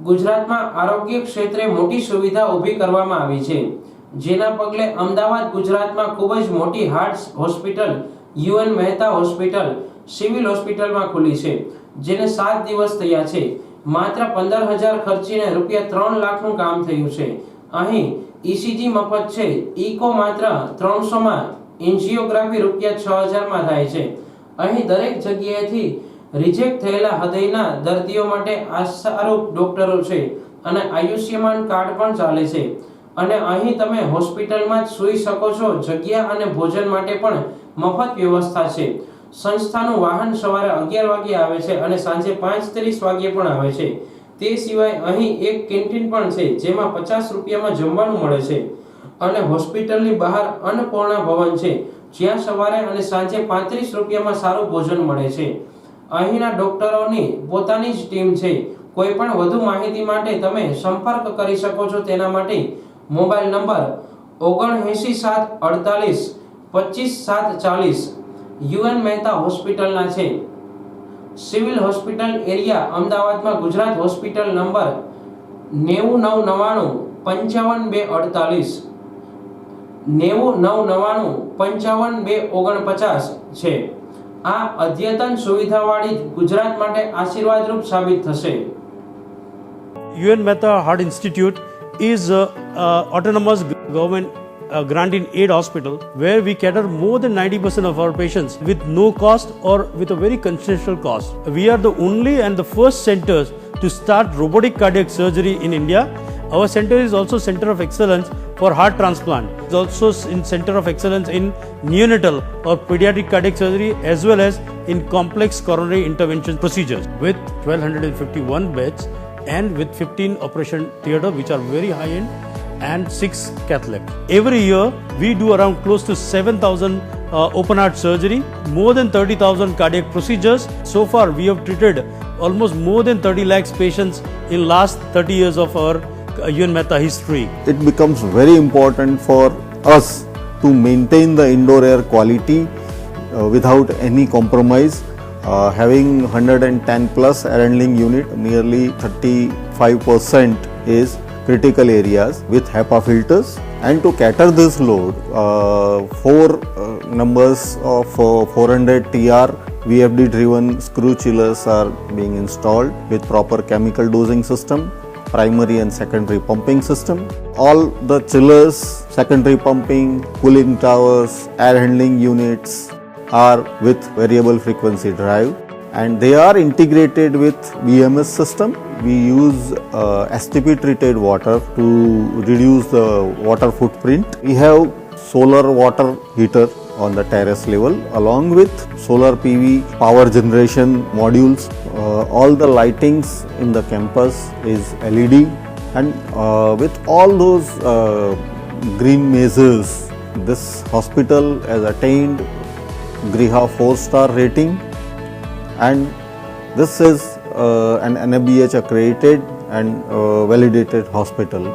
ગુજરાતમાં આરોગ્ય ક્ષેત્રે મોટી સુવિધા ઊભી કરવામાં આવી છે, જેના પગલે અમદાવાદ ગુજરાતમાં ખૂબ જ મોટી heart hospital UN Mehta hospital civil હોસ્પિટલમાં ખુલી છે, જેને 7 દિવસ થયા છે. માત્ર 15,000 ખર્ચીને ₹3 લાખનું કામ થયું છે. અહીં ઈસીજી મફત છે, ઇકો માત્ર 300 માં, એન્જિયોગ્રાફી ₹6,000 માં થાય છે. અહીં દરેક જગ્યાએથી રિજેક્ટ થયેલા હૃદયના દર્દીઓ માટે આશારૂપ ડોક્ટરો છે અને આયુષ્યમાન કાર્ડ પણ ચાલે છે. અને અહીં તમે હોસ્પિટલમાં જ સૂઈ શકો છો. જગ્યા અને ભોજન માટે પણ મફત વ્યવસ્થા છે. સંસ્થાનું વાહન સવારે 11 વાગ્યે આવે છે અને સાંજે 5:30 વાગ્યે પણ આવે છે. તે સિવાય અહીં એક કેન્ટીન પણ છે, જેમાં ₹50 જમવાનું મળે છે. અને હોસ્પિટલની બહાર અન્નપૂર્ણા ભવન છે, જ્યાં સવારે અને સાંજે ₹35 સારું ભોજન મળે છે. અહીંના ડોક્ટરોની પોતાની જ ટીમ છે. કોઈ પણ વધુ માહિતી માટે તમે સંપર્ક કરી શકો છો. તેના માટે મોબાઈલ નંબર 79 748 25 740 યુએન મહેતા હોસ્પિટલના છે. સિવિલ હોસ્પિટલ એરિયા અમદાવાદમાં ગુજરાત હોસ્પિટલ નંબર 9999 55 છે. આ અદ્યતન સુવિધાવાળી ગુજરાત માટે આશીર્વાદરૂપ સાબિત થશે. UN Mehta Heart Institute is autonomous government grant in aid hospital where we cater more than 90% of our patients with no cost or with a very concessional cost. We are the only and the first centers to start robotic cardiac surgery in India. Our center is also center of excellence for heart transplant. It's also in center of excellence in neonatal or pediatric cardiac surgery as well as in complex coronary intervention procedures with 1251 beds and with 15 operation theatre which are very high end and 6 cath lab. Every year we do around close to 7,000 open heart surgery, more than 30,000 cardiac procedures. So far we have treated almost more than 30 lakhs patients in last 30 years of our UN Mehta history. It becomes very important for us to maintain the indoor air quality without any compromise. Having 110 plus air handling unit, nearly 35% is critical areas with HEPA filters, and to cater this load, 4 numbers of 400 TR VFD driven screw chillers are being installed with proper chemical dosing system, primary and secondary pumping system. All the chillers, secondary pumping, cooling towers, air handling units are with variable frequency drive, and they are integrated with BMS system. We use STP treated water to reduce the water footprint. We have solar water heater on the terrace level along with solar PV power generation modules. All the lightings in the campus is LED, and with all those green measures, this hospital has attained Griha 4-star rating, and this is an NABH accredited and validated hospital.